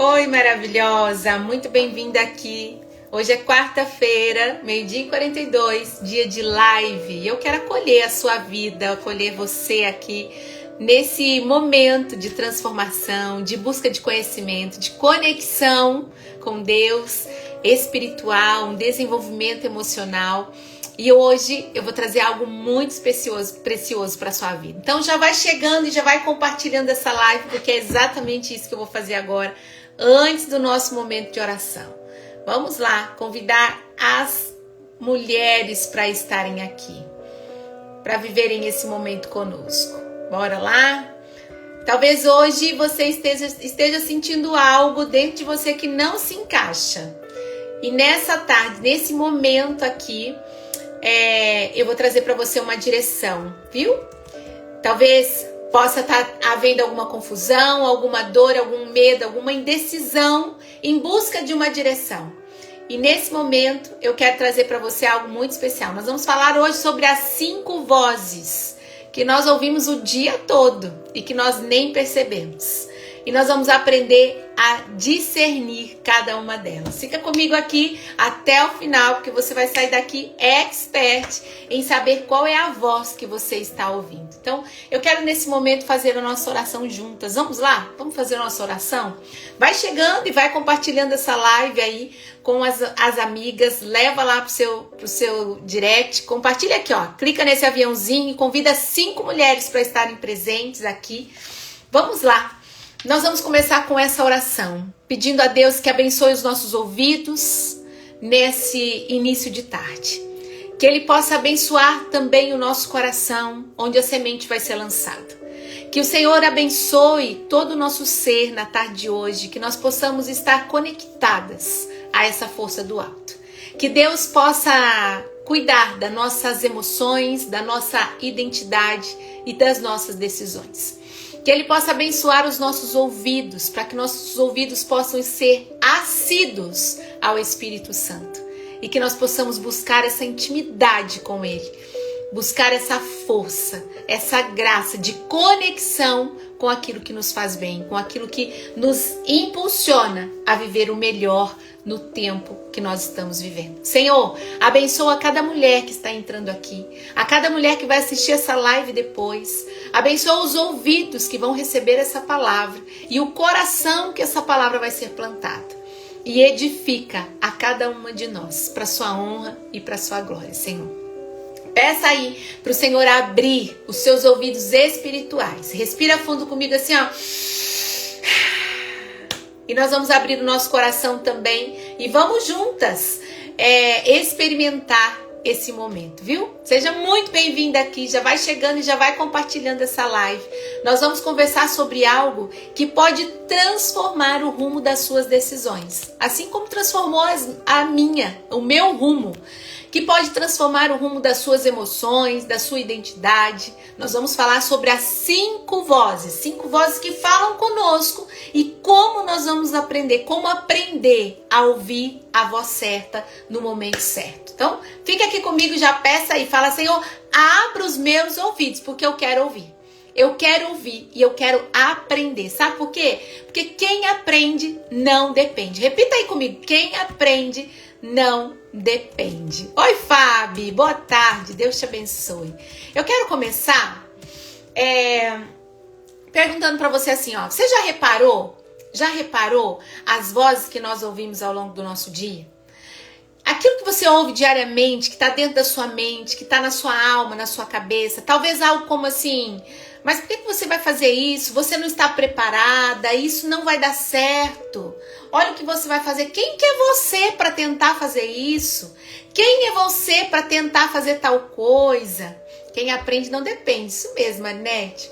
Oi, maravilhosa! Muito bem-vinda aqui. Hoje é quarta-feira, 12h42, dia de live. E eu quero acolher a sua vida, acolher você aqui nesse momento de transformação, de busca de conhecimento, de conexão com Deus espiritual, um desenvolvimento emocional. E hoje eu vou trazer algo muito precioso para a sua vida. Então já vai chegando e já vai compartilhando essa live, porque é exatamente isso que eu vou fazer agora, antes do nosso momento de oração. Vamos lá, convidar as mulheres para estarem aqui, para viverem esse momento conosco. Bora lá? Talvez hoje você esteja sentindo algo dentro de você que não se encaixa. E nessa tarde, nesse momento aqui, eu vou trazer para você uma direção, viu? Talvez possa estar havendo alguma confusão, alguma dor, algum medo, alguma indecisão em busca de uma direção. E nesse momento eu quero trazer para você algo muito especial. Nós vamos falar hoje sobre as 5 vozes que nós ouvimos o dia todo e que nós nem percebemos. E nós vamos aprender a discernir cada uma delas. Fica comigo aqui até o final, porque você vai sair daqui expert em saber qual é a voz que você está ouvindo. Então, eu quero nesse momento fazer a nossa oração juntas. Vamos lá? Vamos fazer a nossa oração? Vai chegando e vai compartilhando essa live aí com as amigas. Leva lá pro seu direct. Compartilha aqui, ó. Clica nesse aviãozinho e convida 5 mulheres para estarem presentes aqui. Vamos lá. Nós vamos começar com essa oração, pedindo a Deus que abençoe os nossos ouvidos nesse início de tarde. Que Ele possa abençoar também o nosso coração, onde a semente vai ser lançada. Que o Senhor abençoe todo o nosso ser na tarde de hoje, que nós possamos estar conectadas a essa força do alto. Que Deus possa cuidar das nossas emoções, da nossa identidade e das nossas decisões. Que Ele possa abençoar os nossos ouvidos, para que nossos ouvidos possam ser assíduos ao Espírito Santo. E que nós possamos buscar essa intimidade com Ele. Buscar essa força, essa graça de conexão com aquilo que nos faz bem, com aquilo que nos impulsiona a viver o melhor no tempo que nós estamos vivendo. Senhor, abençoa cada mulher que está entrando aqui, a cada mulher que vai assistir essa live depois. Abençoa os ouvidos que vão receber essa palavra e o coração que essa palavra vai ser plantada. E edifica a cada uma de nós, para sua honra e para sua glória, Senhor. Peça aí para o Senhor abrir os seus ouvidos espirituais. Respira fundo comigo assim, ó. E nós vamos abrir o nosso coração também e vamos juntas experimentar esse momento, viu? Seja muito bem-vinda aqui, já vai chegando e já vai compartilhando essa live. Nós vamos conversar sobre algo que pode transformar o rumo das suas decisões, assim como transformou o meu rumo, que pode transformar o rumo das suas emoções, da sua identidade. Nós vamos falar sobre as 5 vozes que falam conosco e como nós vamos como aprender a ouvir a voz certa no momento certo. Então, fica aqui comigo, já peça aí, fala, Senhor, abra os meus ouvidos, porque eu quero ouvir. Eu quero ouvir e eu quero aprender. Sabe por quê? Porque quem aprende não depende. Repita aí comigo, quem aprende não depende. Oi, Fábio, boa tarde, Deus te abençoe. Eu quero começar perguntando para você assim, ó, você já reparou as vozes que nós ouvimos ao longo do nosso dia? Aquilo que você ouve diariamente, que está dentro da sua mente, que está na sua alma, na sua cabeça, talvez algo como assim, mas por que você vai fazer isso? Você não está preparada, isso não vai dar certo. Olha o que você vai fazer. Quem que é você para tentar fazer isso? Quem é você para tentar fazer tal coisa? Quem aprende não depende. Isso mesmo, Anete.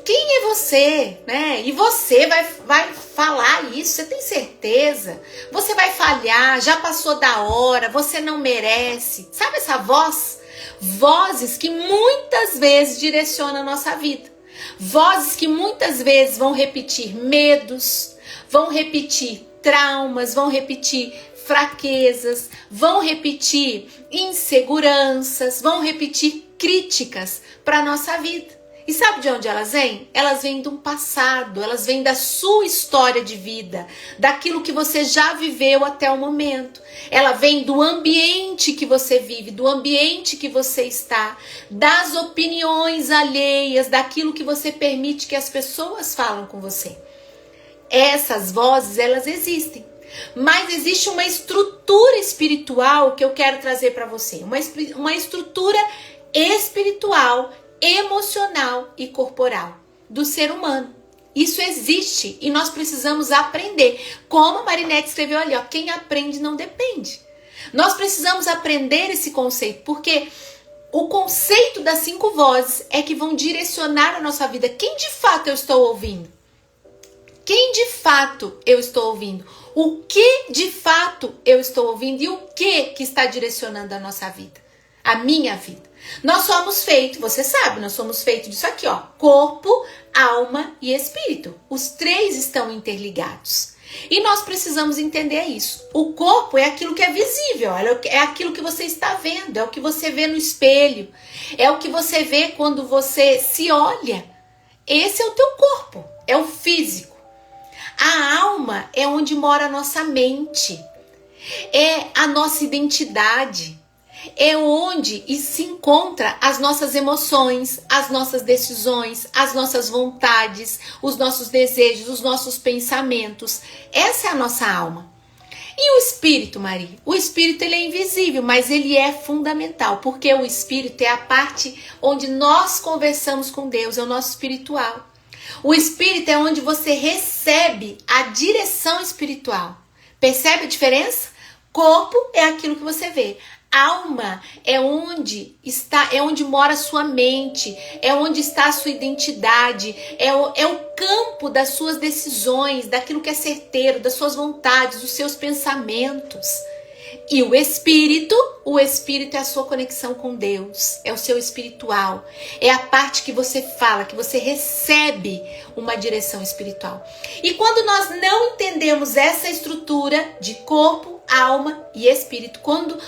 Quem é você, né? E você vai falar isso, você tem certeza? Você vai falhar, já passou da hora, você não merece. Sabe essa voz? Vozes que muitas vezes direcionam a nossa vida. Vozes que muitas vezes vão repetir medos, vão repetir traumas, vão repetir fraquezas, vão repetir inseguranças, vão repetir críticas para a nossa vida. E sabe de onde elas vêm? Elas vêm de um passado, elas vêm da sua história de vida, daquilo que você já viveu até o momento. Ela vem do ambiente que você vive, do ambiente que você está, das opiniões alheias, daquilo que você permite que as pessoas falam com você. Essas vozes, elas existem. Mas existe uma estrutura espiritual que eu quero trazer para você. Uma estrutura espiritual, emocional e corporal do ser humano. Isso existe e nós precisamos aprender. Como a Marinette escreveu ali, ó, quem aprende não depende. Nós precisamos aprender esse conceito, porque o conceito das 5 vozes é que vão direcionar a nossa vida. Quem de fato eu estou ouvindo? Quem de fato eu estou ouvindo? O que de fato eu estou ouvindo e o que está direcionando a nossa vida? A minha vida. Nós somos feitos, você sabe, nós somos feitos disso aqui, ó, corpo, alma e espírito. Os 3 estão interligados. E nós precisamos entender isso. O corpo é aquilo que é visível, é aquilo que você está vendo, é o que você vê no espelho, é o que você vê quando você se olha. Esse é o teu corpo, é o físico. A alma é onde mora a nossa mente, é a nossa identidade. É onde se encontra as nossas emoções, as nossas decisões, as nossas vontades, os nossos desejos, os nossos pensamentos. Essa é a nossa alma. E o espírito, Maria? O espírito ele é invisível, mas ele é fundamental, porque o espírito é a parte onde nós conversamos com Deus, é o nosso espiritual. O espírito é onde você recebe a direção espiritual. Percebe a diferença? Corpo é aquilo que você vê. Alma é onde mora a sua mente, é onde está a sua identidade, é o campo das suas decisões, daquilo que é certeiro, das suas vontades, dos seus pensamentos. E o espírito é a sua conexão com Deus, é o seu espiritual, é a parte que você fala, que você recebe uma direção espiritual. E quando nós não entendemos essa estrutura de corpo, alma e espírito, quando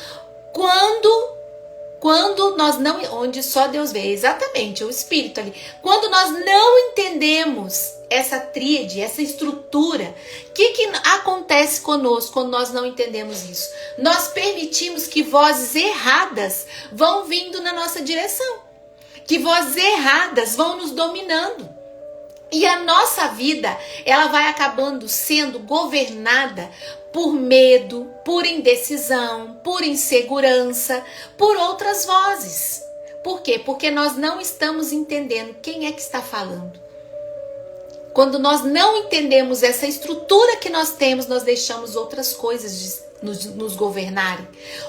nós não, onde só Deus vê, exatamente, o espírito ali. Quando nós não entendemos essa tríade, essa estrutura, o que acontece conosco quando nós não entendemos isso? Nós permitimos que vozes erradas vão vindo na nossa direção, que vozes erradas vão nos dominando. E a nossa vida, ela vai acabando sendo governada por medo, por indecisão, por insegurança, por outras vozes. Por quê? Porque nós não estamos entendendo quem é que está falando. Quando nós não entendemos essa estrutura que nós temos, nós deixamos outras coisas nos governarem,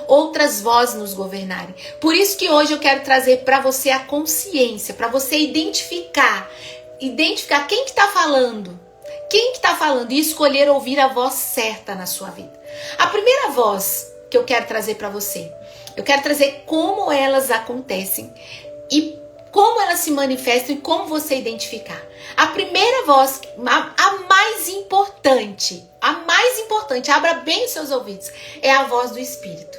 outras vozes nos governarem. Por isso que hoje eu quero trazer para você a consciência, para você identificar quem que está falando. Quem que está falando e escolher ouvir a voz certa na sua vida. A primeira voz que eu quero trazer para você, eu quero trazer como elas acontecem e como elas se manifestam e como você identificar. A primeira voz, a mais importante, abra bem os seus ouvidos, é a voz do Espírito.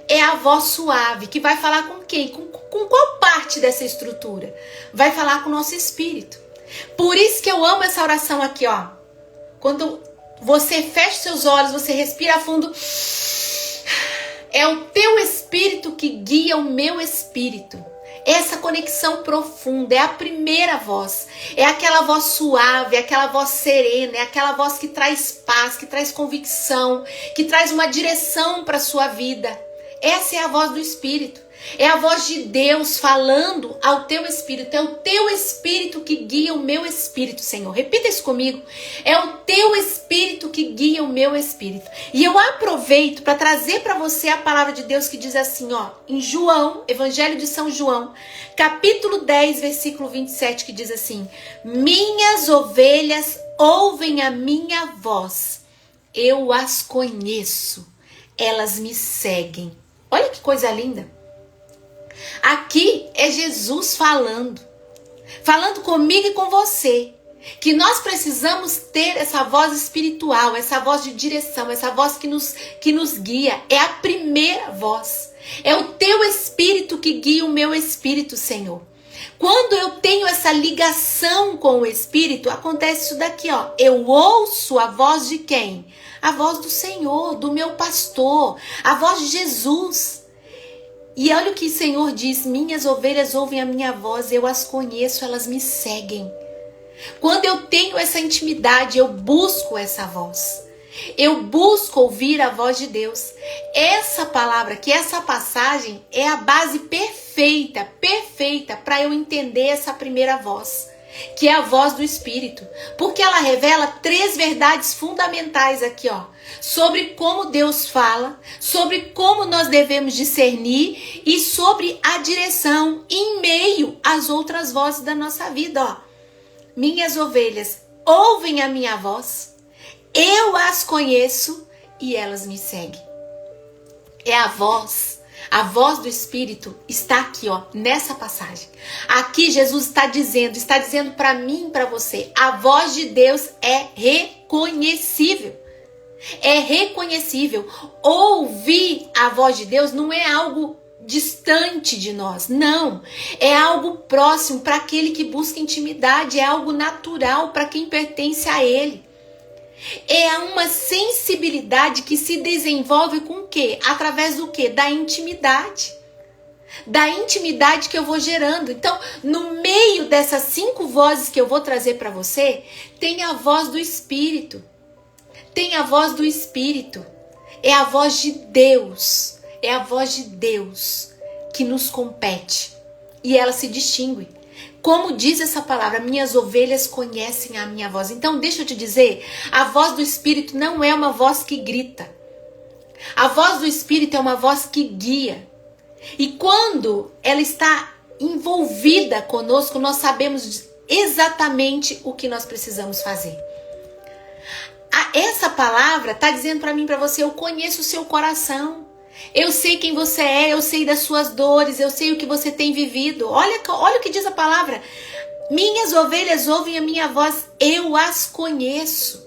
É a voz suave, que vai falar com quem? Com qual parte dessa estrutura? Vai falar com o nosso espírito. Por isso que eu amo essa oração aqui, ó. Quando você fecha seus olhos, você respira fundo. É o teu espírito que guia o meu espírito. Essa conexão profunda é a primeira voz. É aquela voz suave, é aquela voz serena, é aquela voz que traz paz, que traz convicção, que traz uma direção para a sua vida. Essa é a voz do Espírito. É a voz de Deus falando ao teu espírito. É o teu espírito que guia o meu espírito, Senhor. Repita isso comigo. É o teu espírito que guia o meu espírito. E eu aproveito para trazer para você a palavra de Deus que diz assim, ó, em João, Evangelho de São João, capítulo 10, versículo 27, que diz assim: minhas ovelhas ouvem a minha voz. Eu as conheço. Elas me seguem. Olha que coisa linda. Aqui é Jesus falando comigo e com você, que nós precisamos ter essa voz espiritual, essa voz de direção, essa voz que nos guia. É a primeira voz, é o teu espírito que guia o meu espírito, Senhor. Quando eu tenho essa ligação com o Espírito, acontece isso daqui, ó. Eu ouço a voz de quem? A voz do Senhor, do meu pastor, a voz de Jesus. E olha o que o Senhor diz: minhas ovelhas ouvem a minha voz, eu as conheço, elas me seguem. Quando eu tenho essa intimidade, eu busco essa voz. Eu busco ouvir a voz de Deus. Essa palavra, que essa passagem é a base perfeita para eu entender essa primeira voz, que é a voz do Espírito, porque ela revela 3 verdades fundamentais aqui, ó, sobre como Deus fala, sobre como nós devemos discernir e sobre a direção em meio às outras vozes da nossa vida, ó. Minhas ovelhas ouvem a minha voz, eu as conheço e elas me seguem. É a voz do Espírito está aqui, ó, nessa passagem. Aqui Jesus está dizendo para mim e para você, a voz de Deus é reconhecível. É reconhecível. Ouvir a voz de Deus não é algo distante de nós, não. É algo próximo para aquele que busca intimidade, é algo natural para quem pertence a Ele. É uma sensibilidade que se desenvolve com o quê? Através do quê? Da intimidade. Da intimidade que eu vou gerando. Então, no meio dessas 5 vozes que eu vou trazer para você, tem a voz do Espírito. Tem a voz do Espírito. É a voz de Deus. É a voz de Deus que nos compete. E ela se distingue. Como diz essa palavra, minhas ovelhas conhecem a minha voz. Então, deixa eu te dizer, a voz do Espírito não é uma voz que grita. A voz do Espírito é uma voz que guia. E quando ela está envolvida conosco, nós sabemos exatamente o que nós precisamos fazer. Essa palavra está dizendo para mim, para você, eu conheço o seu coração. Eu sei quem você é, eu sei das suas dores, eu sei o que você tem vivido. Olha o que diz a palavra. Minhas ovelhas ouvem a minha voz, eu as conheço.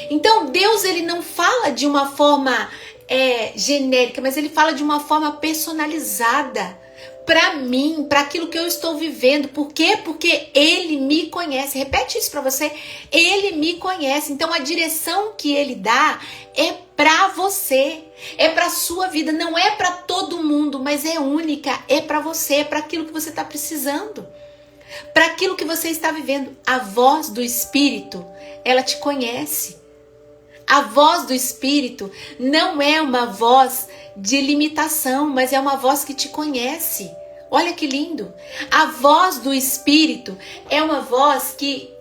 Então Deus, ele não fala de uma forma genérica, mas ele fala de uma forma personalizada para mim, para aquilo que eu estou vivendo. Por quê? Porque ele me conhece. Repete isso para você. Ele me conhece. Então a direção que ele dá é para você, é para sua vida, não é para todo mundo, mas é única, é para você, é para aquilo que você está precisando, para aquilo que você está vivendo. A voz do Espírito, ela te conhece. A voz do Espírito não é uma voz de limitação, mas é uma voz que te conhece. Olha que lindo. A voz do Espírito é uma voz que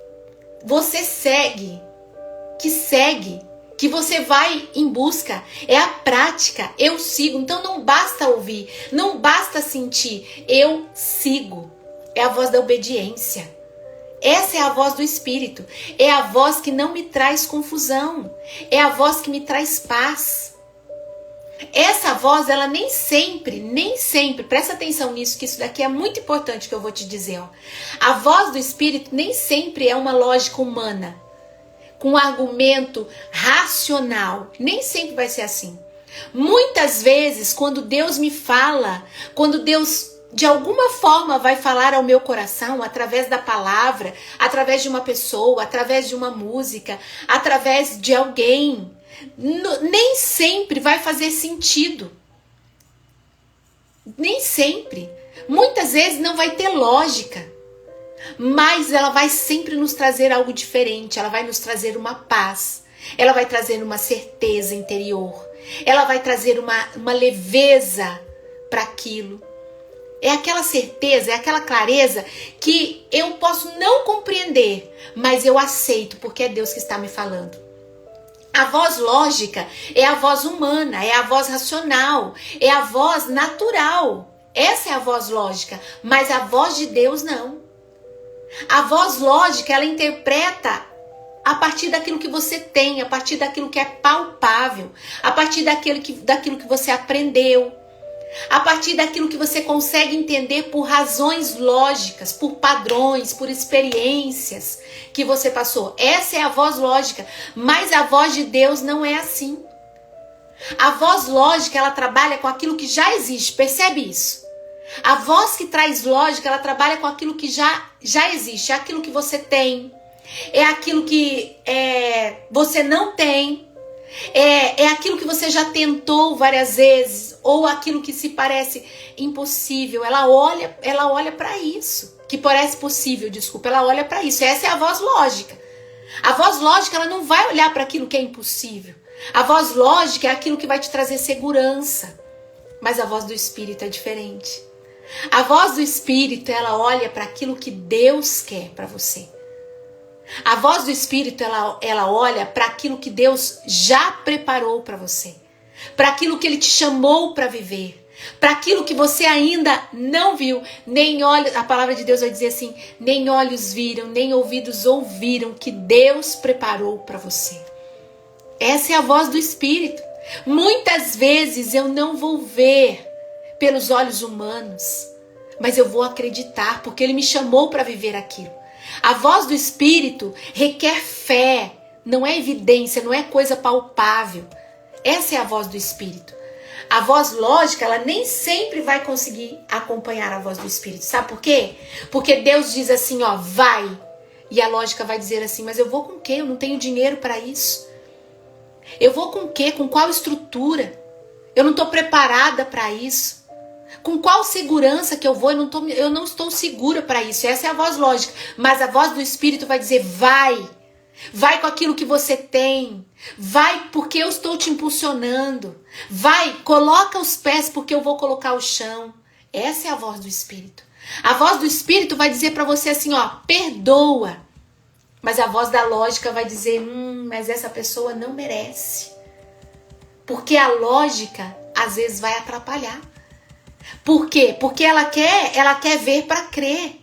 você segue, que você vai em busca. É a prática, eu sigo. Então não basta ouvir, não basta sentir, eu sigo. É a voz da obediência. Essa é a voz do Espírito. É a voz que não me traz confusão. É a voz que me traz paz. Essa voz, ela nem sempre, presta atenção nisso, que isso daqui é muito importante que eu vou te dizer. Ó. A voz do Espírito nem sempre é uma lógica humana, com um argumento racional. Nem sempre vai ser assim. Muitas vezes, quando Deus me fala, quando Deus de alguma forma vai falar ao meu coração, através da palavra, através de uma pessoa, através de uma música, através de alguém, nem sempre vai fazer sentido. Nem sempre. Muitas vezes não vai ter lógica. Mas ela vai sempre nos trazer algo diferente. Ela vai nos trazer uma paz. Ela vai trazer uma certeza interior. Ela vai trazer uma leveza para aquilo. É aquela certeza, é aquela clareza que eu posso não compreender, mas eu aceito porque é Deus que está me falando. A voz lógica é a voz humana, é a voz racional, é a voz natural. Essa é a voz lógica, mas a voz de Deus não. A voz lógica, ela interpreta a partir daquilo que você tem, a partir daquilo que é palpável, a partir daquilo que você aprendeu, a partir daquilo que você consegue entender por razões lógicas, por padrões, por experiências que você passou. Essa é a voz lógica, mas a voz de Deus não é assim. A voz lógica, ela trabalha com aquilo que já existe, percebe isso? A voz que traz lógica, ela trabalha com aquilo que já existe, é aquilo que você tem, é aquilo que você não tem, é aquilo que você já tentou várias vezes, ou aquilo que se parece impossível. Ela olha para isso, que parece possível, desculpa, ela olha para isso. Essa é a voz lógica. A voz lógica, ela não vai olhar para aquilo que é impossível. A voz lógica é aquilo que vai te trazer segurança. Mas a voz do Espírito é diferente. A voz do Espírito, ela olha para aquilo que Deus quer para você. A voz do Espírito, ela olha para aquilo que Deus já preparou para você. Para aquilo que Ele te chamou para viver. Para aquilo que você ainda não viu. Nem olhos, a palavra de Deus vai dizer assim, nem olhos viram, nem ouvidos ouviram que Deus preparou para você. Essa é a voz do Espírito. Muitas vezes eu não vou ver pelos olhos humanos, mas eu vou acreditar, porque Ele me chamou para viver aquilo. A voz do Espírito requer fé, não é evidência, não é coisa palpável. Essa é a voz do Espírito. A voz lógica, ela nem sempre vai conseguir acompanhar a voz do Espírito. Sabe por quê? Porque Deus diz assim, ó, vai. E a lógica vai dizer assim, mas eu vou com o quê? Eu não tenho dinheiro para isso. Eu vou com o quê? Com qual estrutura? Eu não estou preparada para isso. Com qual segurança que eu vou? Eu não estou segura para isso. Essa é a voz lógica. Mas a voz do Espírito vai dizer, vai. Vai com aquilo que você tem. Vai porque eu estou te impulsionando. Vai, coloca os pés porque eu vou colocar o chão. Essa é a voz do Espírito. A voz do Espírito vai dizer para você assim, ó, perdoa. Mas a voz da lógica vai dizer, mas essa pessoa não merece. Porque a lógica, às vezes, vai atrapalhar. Por quê? Porque ela quer ver para crer.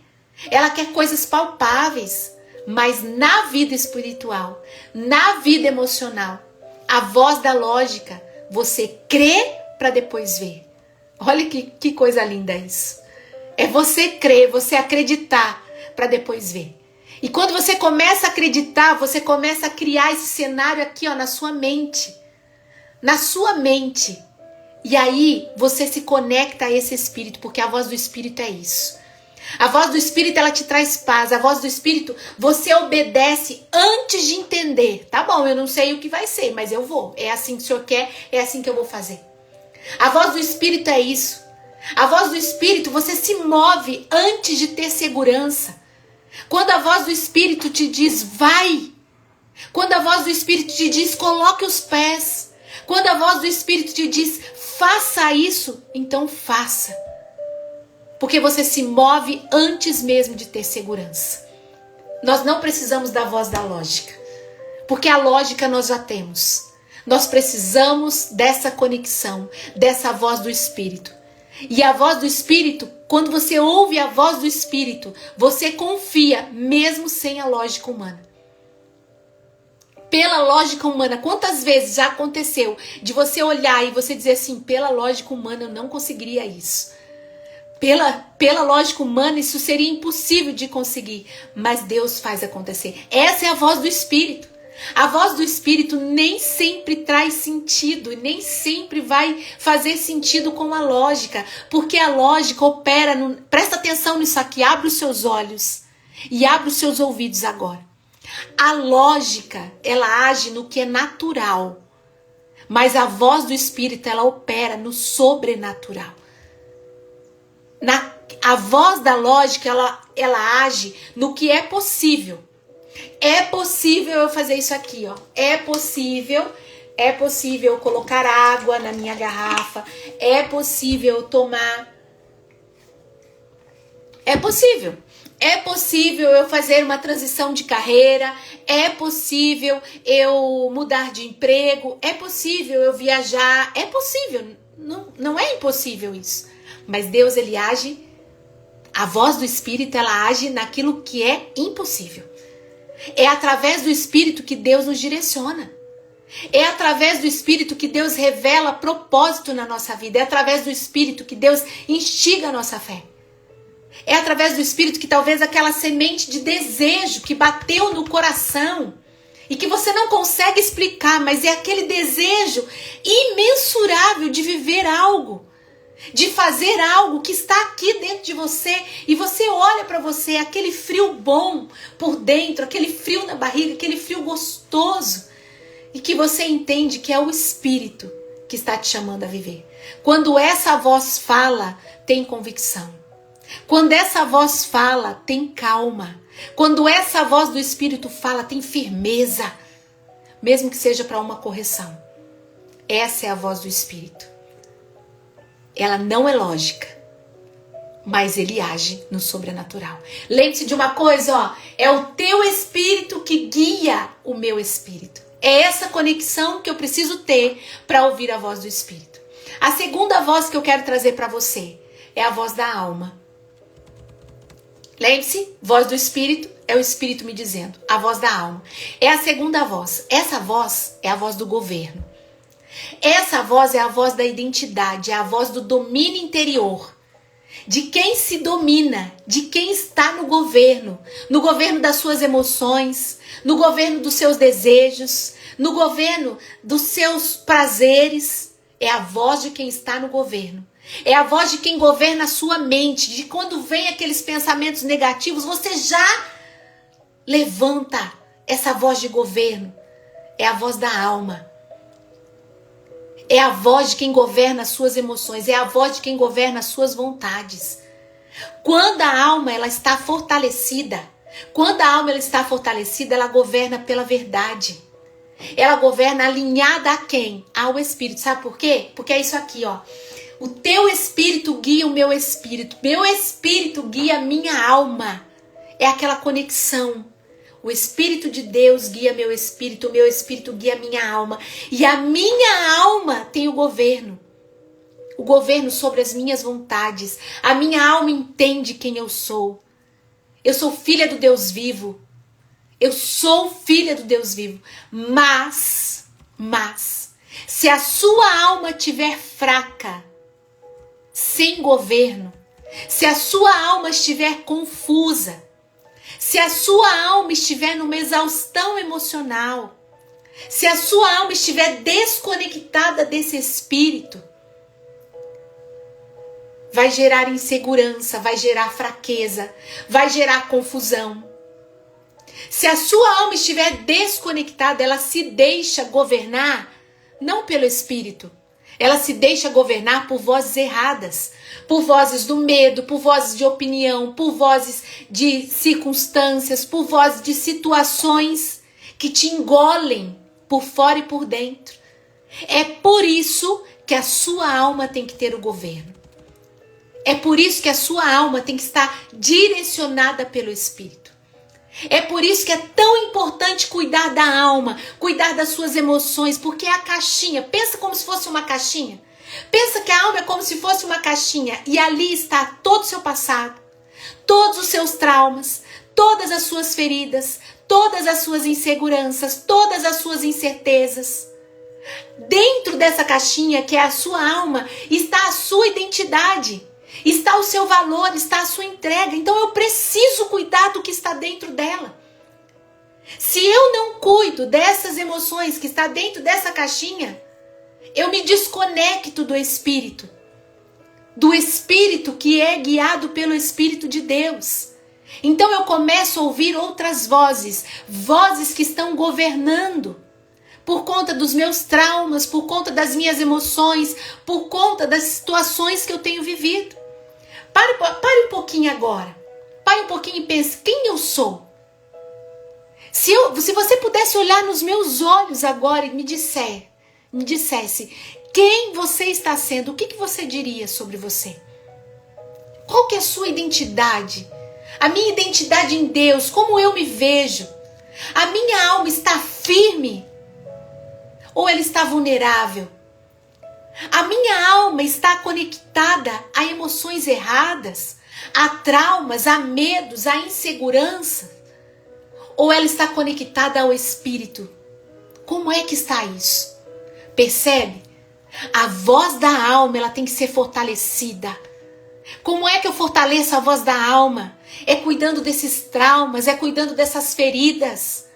Ela quer coisas palpáveis. Mas na vida espiritual, na vida emocional, a voz da lógica, você crê para depois ver. Olha que coisa linda isso. É você crer, você acreditar para depois ver. E quando você começa a acreditar, você começa a criar esse cenário aqui, ó, na sua mente. Na sua mente. E aí você se conecta a esse Espírito, porque a voz do Espírito é isso. A voz do Espírito, ela te traz paz. A voz do Espírito, você obedece antes de entender. Tá bom, eu não sei o que vai ser, mas eu vou. É assim que o Senhor quer, é assim que eu vou fazer. A voz do Espírito é isso. A voz do Espírito, você se move antes de ter segurança. Quando a voz do Espírito te diz, vai. Quando a voz do Espírito te diz, coloque os pés. Quando a voz do Espírito te diz, faça isso, então faça. Porque você se move antes mesmo de ter segurança. Nós não precisamos da voz da lógica. Porque a lógica nós já temos. Nós precisamos dessa conexão, dessa voz do Espírito. E a voz do Espírito, quando você ouve a voz do Espírito, você confia, mesmo sem a lógica humana. Pela lógica humana, quantas vezes já aconteceu de você olhar e você dizer assim, pela lógica humana eu não conseguiria isso. Pela lógica humana isso seria impossível de conseguir, mas Deus faz acontecer. Essa é a voz do Espírito. A voz do Espírito nem sempre traz sentido, nem sempre vai fazer sentido com a lógica, porque a lógica opera, presta atenção nisso aqui, abre os seus olhos e abre os seus ouvidos agora. A lógica, ela age no que é natural, mas a voz do Espírito, ela opera no sobrenatural. A voz da lógica, ela age no que é possível. É possível eu fazer isso aqui, ó. É possível eu colocar água na minha garrafa. É possível eu tomar. É possível. É possível eu fazer uma transição de carreira. É possível eu mudar de emprego. É possível eu viajar. É possível. Não é impossível isso. Mas Deus, ele age. A voz do Espírito, ela age naquilo que é impossível. É através do Espírito que Deus nos direciona. É através do Espírito que Deus revela propósito na nossa vida. É através do Espírito que Deus instiga a nossa fé. É através do Espírito que talvez aquela semente de desejo que bateu no coração e que você não consegue explicar, mas é aquele desejo imensurável de viver algo. de fazer algo que está aqui dentro de você e você olha para você, aquele frio bom por dentro, aquele frio na barriga, aquele frio gostoso, e que você entende que é o Espírito que está te chamando a viver. Quando essa voz fala, tem convicção. Quando essa voz fala, tem calma. Quando essa voz do Espírito fala, tem firmeza, mesmo que seja para uma correção. Essa é a voz do Espírito. Ela não é lógica, mas ele age no sobrenatural. Lembre-se de uma coisa, ó, é o teu espírito que guia o meu espírito. É essa conexão que eu preciso ter para ouvir a voz do Espírito. A segunda voz que eu quero trazer para você é a voz da alma. Lembre-se, voz do Espírito é o Espírito me dizendo. A voz da alma é a segunda voz. Essa voz é a voz do governo. Essa voz é a voz da identidade, é a voz do domínio interior. De quem se domina, de quem está no governo das suas emoções, no governo dos seus desejos, no governo dos seus prazeres. É a voz de quem está no governo. É a voz de quem governa a sua mente, de quando vem aqueles pensamentos negativos, você já levanta essa voz de governo. É a voz da alma. É a voz de quem governa as suas emoções, é a voz de quem governa as suas vontades. Quando a alma ela está fortalecida, ela governa pela verdade. Ela governa alinhada a quem? Ao Espírito. Sabe por quê? Porque é isso aqui, ó. O teu Espírito guia o meu Espírito. Meu Espírito guia a minha alma. É aquela conexão. O Espírito de Deus guia meu Espírito. O meu Espírito guia a minha alma. E a minha alma tem o governo. O governo sobre as minhas vontades. A minha alma entende quem eu sou. Eu sou filha do Deus vivo. Eu sou filha do Deus vivo. Mas, se a sua alma estiver fraca, sem governo, se a sua alma estiver confusa, se a sua alma estiver numa exaustão emocional, se a sua alma estiver desconectada desse Espírito, vai gerar insegurança, vai gerar fraqueza, vai gerar confusão. Se a sua alma estiver desconectada, ela se deixa governar, não pelo Espírito. Ela se deixa governar por vozes erradas, por vozes do medo, por vozes de opinião, por vozes de circunstâncias, por vozes de situações que te engolem por fora e por dentro. É por isso que a sua alma tem que ter o governo. É por isso que a sua alma tem que estar direcionada pelo Espírito. É por isso que é tão importante cuidar da alma, cuidar das suas emoções, porque é a caixinha. Pensa como se fosse uma caixinha. Pensa que a alma é como se fosse uma caixinha e ali está todo o seu passado, todos os seus traumas, todas as suas feridas, todas as suas inseguranças, todas as suas incertezas. Dentro dessa caixinha que é a sua alma está a sua identidade. Está o seu valor, está a sua entrega. Então eu preciso cuidar do que está dentro dela. Se eu não cuido dessas emoções que está dentro dessa caixinha, eu me desconecto do Espírito que é guiado pelo Espírito de Deus. Então eu começo a ouvir outras vozes que estão governando por conta dos meus traumas, por conta das minhas emoções, por conta das situações que eu tenho vivido. Pare um pouquinho agora. Pare um pouquinho e pense, quem eu sou? Se você pudesse olhar nos meus olhos agora e me dissesse quem você está sendo, o que você diria sobre você? Qual que é a sua identidade? A minha identidade em Deus, como eu me vejo? A minha alma está firme? Ou ela está vulnerável? A minha alma está conectada a emoções erradas, a traumas, a medos, a insegurança? Ou ela está conectada ao Espírito? Como é que está isso? Percebe? A voz da alma ela tem que ser fortalecida. Como é que eu fortaleço a voz da alma? É cuidando desses traumas, é cuidando dessas feridas.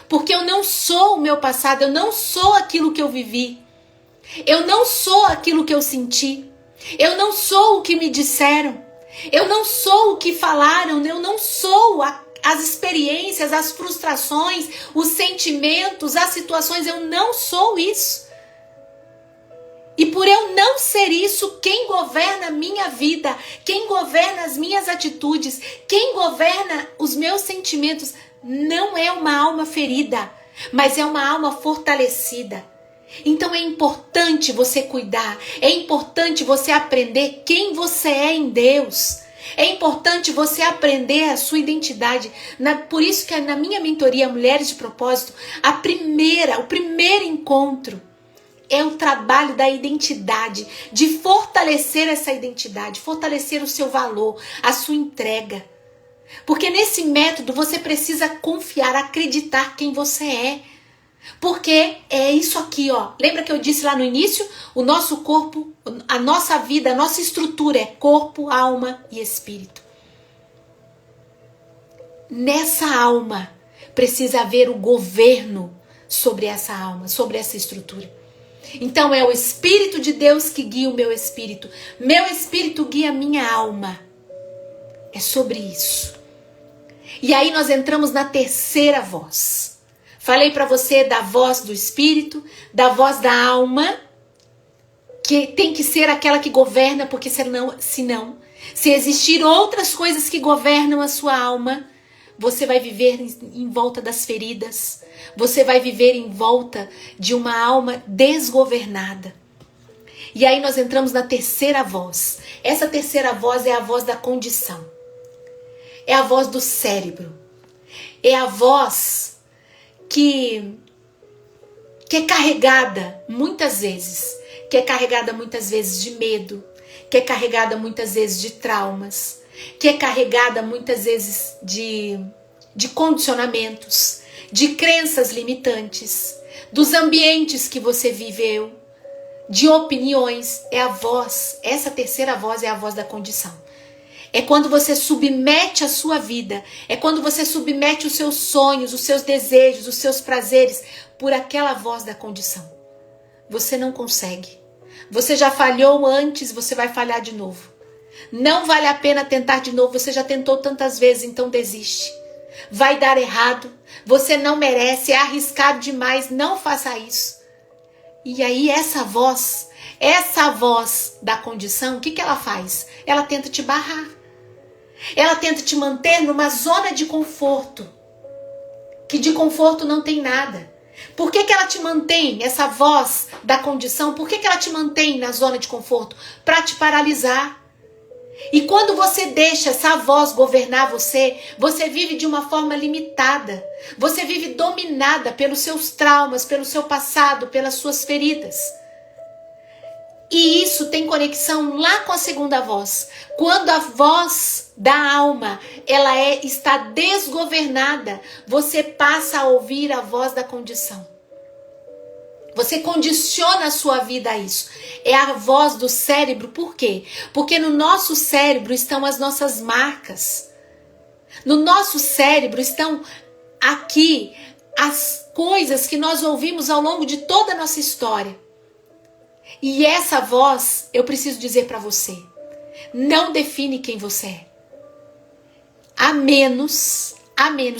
Porque eu não sou o meu passado, eu não sou aquilo que eu vivi. Eu não sou aquilo que eu senti. Eu não sou o que me disseram. Eu não sou o que falaram. Eu não sou as experiências, as frustrações, os sentimentos, as situações. Eu não sou isso. E por eu não ser isso, quem governa a minha vida, quem governa as minhas atitudes, quem governa os meus sentimentos, não é uma alma ferida, mas é uma alma fortalecida. Então é importante você cuidar, é importante você aprender quem você é em Deus. É importante você aprender a sua identidade. Por isso que na minha mentoria Mulheres de Propósito, o primeiro encontro é o trabalho da identidade, de fortalecer essa identidade, fortalecer o seu valor, a sua entrega. Porque nesse método você precisa confiar, acreditar quem você é. Porque é isso aqui, ó. Lembra que eu disse lá no início? O nosso corpo, a nossa vida, a nossa estrutura é corpo, alma e espírito. Nessa alma precisa haver o governo sobre essa alma, sobre essa estrutura. Então é o Espírito de Deus que guia o meu espírito guia a minha alma. É sobre isso. E aí nós entramos na terceira voz. Falei para você da voz do espírito, da voz da alma, que tem que ser aquela que governa, porque senão, se existir outras coisas que governam a sua alma, você vai viver em volta das feridas, você vai viver em volta de uma alma desgovernada. E aí nós entramos na terceira voz. Essa terceira voz é a voz da condição. É a voz do cérebro. É a voz que é carregada muitas vezes. Que é carregada muitas vezes de medo. Que é carregada muitas vezes de traumas. Que é carregada muitas vezes de condicionamentos. De crenças limitantes. Dos ambientes que você viveu. De opiniões. É a voz. Essa terceira voz é a voz da condição. É quando você submete a sua vida. É quando você submete os seus sonhos, os seus desejos, os seus prazeres por aquela voz da condição. Você não consegue. Você já falhou antes, você vai falhar de novo. Não vale a pena tentar de novo. Você já tentou tantas vezes, então desiste. Vai dar errado. Você não merece, é arriscado demais. Não faça isso. E aí essa voz da condição, o que ela faz? Ela tenta te barrar. Ela tenta te manter numa zona de conforto, que de conforto não tem nada. Por que ela te mantém, essa voz da condição, por que ela te mantém na zona de conforto? Para te paralisar. E quando você deixa essa voz governar você, você vive de uma forma limitada. Você vive dominada pelos seus traumas, pelo seu passado, pelas suas feridas. E isso tem conexão lá com a segunda voz. Quando a voz da alma está desgovernada, você passa a ouvir a voz da condição. Você condiciona a sua vida a isso. É a voz do cérebro. Por quê? Porque no nosso cérebro estão as nossas marcas. No nosso cérebro estão aqui as coisas que nós ouvimos ao longo de toda a nossa história. E essa voz, eu preciso dizer para você, não define quem você é. A menos,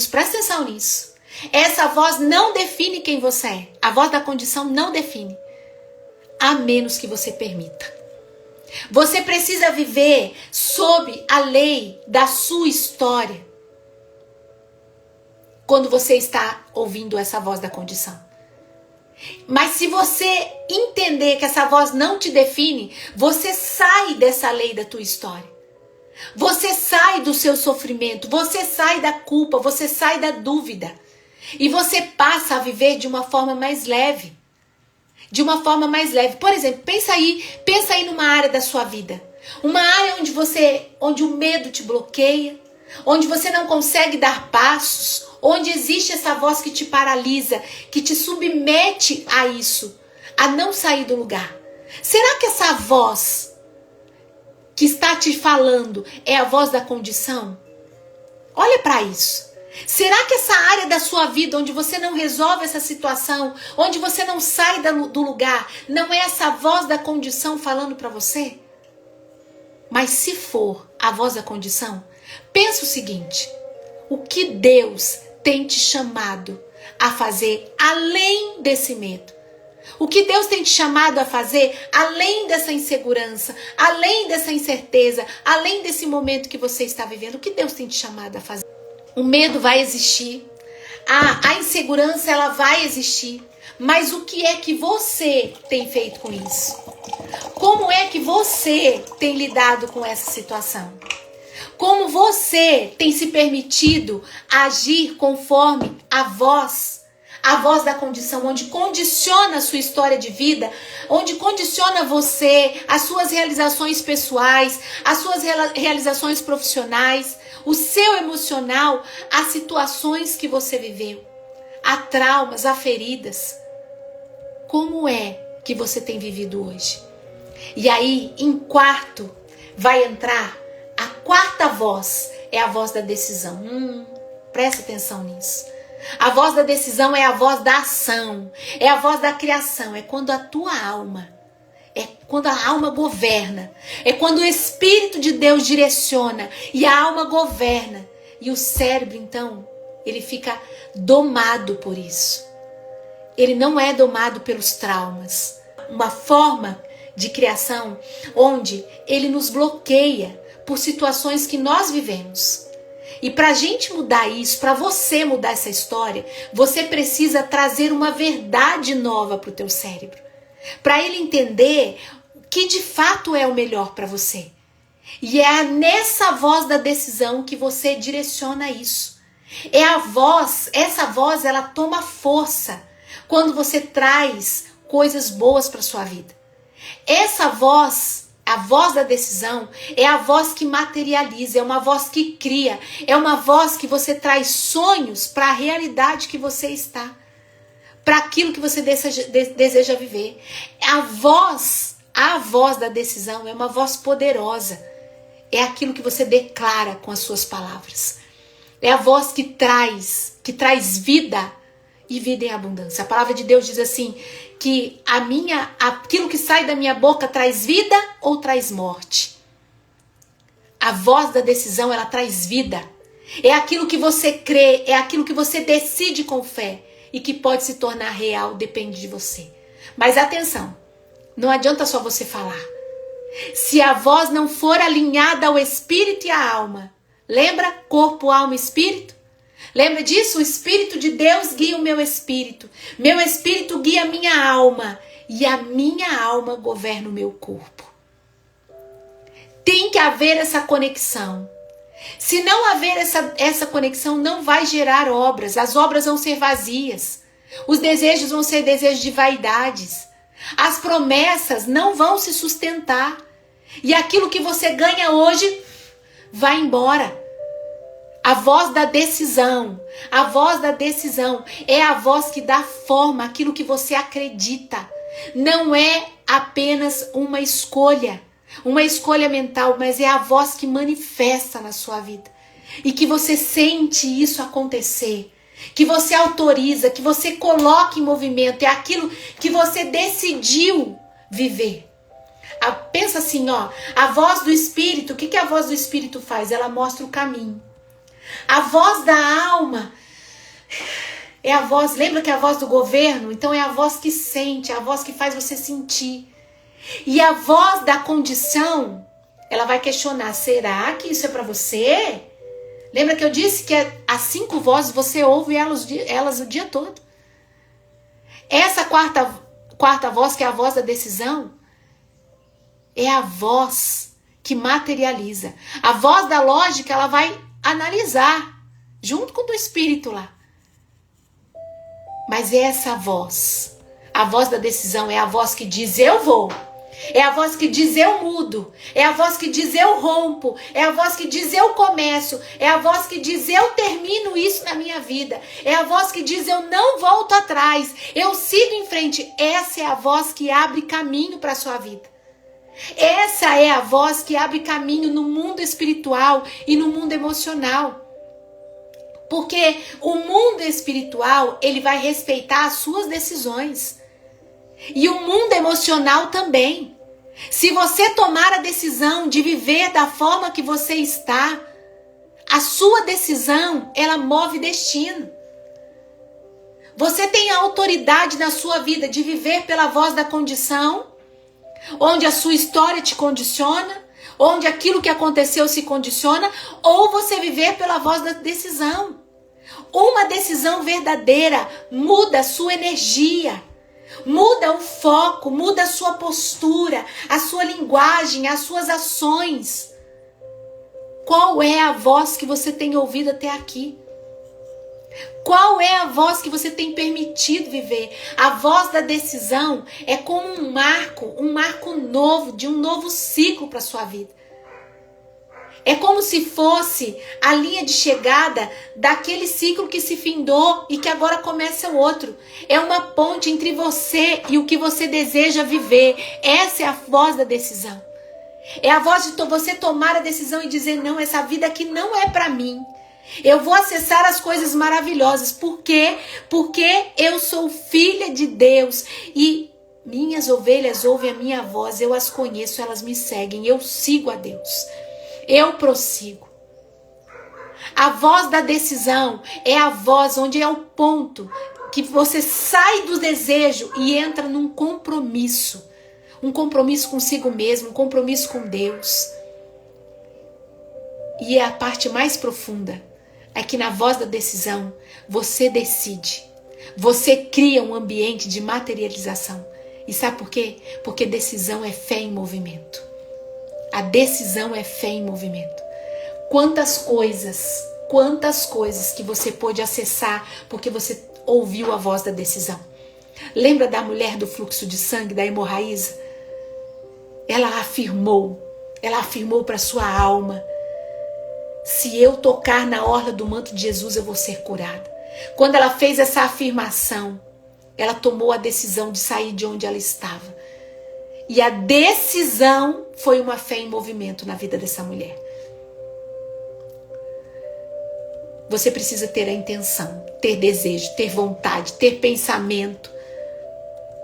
presta atenção nisso. Essa voz não define quem você é. A voz da condição não define. A menos que você permita. Você precisa viver sob a lei da sua história. Quando você está ouvindo essa voz da condição. Mas se você entender que essa voz não te define, você sai dessa lei da tua história. Você sai do seu sofrimento, você sai da culpa, você sai da dúvida. E você passa a viver de uma forma mais leve. De uma forma mais leve. Por exemplo, pensa aí numa área da sua vida. Uma área onde o medo te bloqueia, onde você não consegue dar passos, onde existe essa voz que te paralisa, que te submete a isso, a não sair do lugar. Será que essa voz que está te falando é a voz da condição? Olha para isso. Será que essa área da sua vida onde você não resolve essa situação, onde você não sai do lugar, não é essa voz da condição falando para você? Mas se for a voz da condição, pensa o seguinte: o que Deus tem te chamado a fazer além desse medo? O que Deus tem te chamado a fazer além dessa insegurança, além dessa incerteza, além desse momento que você está vivendo? O que Deus tem te chamado a fazer? O medo vai existir, a insegurança ela vai existir, mas o que é que você tem feito com isso? Como é que você tem lidado com essa situação? Como você tem se permitido agir conforme a voz da condição, onde condiciona a sua história de vida, onde condiciona você, as suas realizações pessoais, as suas realizações profissionais, o seu emocional, as situações que você viveu, a traumas, a feridas. Como é que você tem vivido hoje? E aí, em quarto, vai entrar a quarta voz, é a voz da decisão. Presta atenção nisso. A voz da decisão é a voz da ação, é a voz da criação, é quando a tua alma, é quando a alma governa, é quando o Espírito de Deus direciona e a alma governa. E o cérebro, então, ele fica domado por isso. Ele não é domado pelos traumas. Uma forma de criação onde ele nos bloqueia por situações que nós vivemos. E para a gente mudar isso, para você mudar essa história, você precisa trazer uma verdade nova para o teu cérebro. Para ele entender o que de fato é o melhor para você. E é nessa voz da decisão que você direciona isso. É a voz, essa voz ela toma força quando você traz coisas boas para sua vida. Essa voz, a voz da decisão, é a voz que materializa, é uma voz que cria, é uma voz que você traz sonhos para a realidade que você está, para aquilo que você deseja viver. A voz da decisão é uma voz poderosa, é aquilo que você declara com as suas palavras. É a voz que traz vida e vida em abundância. A palavra de Deus diz assim, que aquilo que sai da minha boca traz vida ou traz morte. A voz da decisão, ela traz vida. É aquilo que você crê, é aquilo que você decide com fé e que pode se tornar real, depende de você. Mas atenção, não adianta só você falar. Se a voz não for alinhada ao espírito e à alma, lembra? Corpo, alma e espírito? Lembra disso? O Espírito de Deus guia o meu espírito guia a minha alma e a minha alma governa o meu corpo. Tem que haver essa conexão. Se não haver essa conexão, não vai gerar obras. As obras vão ser vazias. Os desejos vão ser desejos de vaidades. As promessas não vão se sustentar. E aquilo que você ganha hoje vai embora. A voz da decisão é a voz que dá forma àquilo que você acredita. Não é apenas uma escolha mental, mas é a voz que manifesta na sua vida. E que você sente isso acontecer, que você autoriza, que você coloca em movimento, é aquilo que você decidiu viver. Pensa assim, a voz do Espírito, o que a voz do Espírito faz? Ela mostra o caminho. A voz da alma é a voz, lembra que é a voz do governo? Então é a voz que sente, é a voz que faz você sentir. E a voz da condição, ela vai questionar, será que isso é para você? Lembra que eu disse que as 5 vozes você ouve elas o dia todo? Essa quarta voz, que é a voz da decisão, é a voz que materializa. A voz da lógica, ela vai analisar, junto com o do espírito lá. Mas essa voz, a voz da decisão, é a voz que diz eu vou. É a voz que diz eu mudo. É a voz que diz eu rompo. É a voz que diz eu começo. É a voz que diz eu termino isso na minha vida. É a voz que diz eu não volto atrás. Eu sigo em frente. Essa é a voz que abre caminho para a sua vida. Essa é a voz que abre caminho no mundo espiritual e no mundo emocional. Porque o mundo espiritual, ele vai respeitar as suas decisões. E o mundo emocional também. Se você tomar a decisão de viver da forma que você está, a sua decisão, ela move destino. Você tem a autoridade na sua vida de viver pela voz da condição, onde a sua história te condiciona, onde aquilo que aconteceu se condiciona, ou você viver pela voz da decisão. Uma decisão verdadeira muda a sua energia, muda o foco, muda a sua postura, a sua linguagem, as suas ações. Qual é a voz que você tem ouvido até aqui? Qual é a voz que você tem permitido viver? A voz da decisão é como um marco novo, de um novo ciclo para a sua vida. É como se fosse a linha de chegada daquele ciclo que se findou e que agora começa o outro. É uma ponte entre você e o que você deseja viver. Essa é a voz da decisão. É a voz de você tomar a decisão e dizer, não, essa vida aqui não é para mim. Eu vou acessar as coisas maravilhosas. Por quê? Porque eu sou filha de Deus e minhas ovelhas ouvem a minha voz, eu as conheço, elas me seguem, eu sigo a Deus. Eu prossigo. A voz da decisão é a voz onde é o ponto que você sai do desejo e entra num compromisso. Um compromisso consigo mesmo, um compromisso com Deus. E é a parte mais profunda. É que na voz da decisão, você decide. Você cria um ambiente de materialização. E sabe por quê? Porque decisão é fé em movimento. A decisão é fé em movimento. Quantas coisas que você pôde acessar porque você ouviu a voz da decisão. Lembra da mulher do fluxo de sangue, da hemorraíza? Ela afirmou para sua alma, se eu tocar na orla do manto de Jesus, eu vou ser curada. Quando ela fez essa afirmação, ela tomou a decisão de sair de onde ela estava. E a decisão foi uma fé em movimento na vida dessa mulher. Você precisa ter a intenção, ter desejo, ter vontade, ter pensamento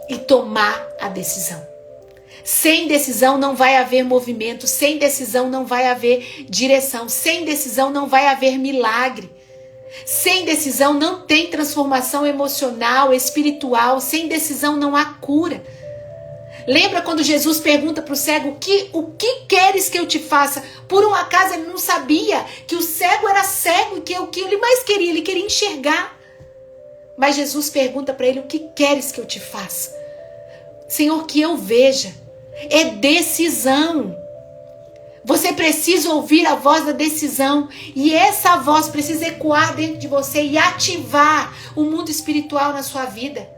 e tomar a decisão. Sem decisão não vai haver movimento, sem decisão não vai haver direção, sem decisão não vai haver milagre. Sem decisão não tem transformação emocional, espiritual, sem decisão não há cura. Lembra quando Jesus pergunta para o cego, o que queres que eu te faça? Por um acaso ele não sabia que o cego era cego e que o que ele mais queria, ele queria enxergar. Mas Jesus pergunta para ele, o que queres que eu te faça? Senhor, que eu veja. É decisão. Você precisa ouvir a voz da decisão. E essa voz precisa ecoar dentro de você e ativar o mundo espiritual na sua vida.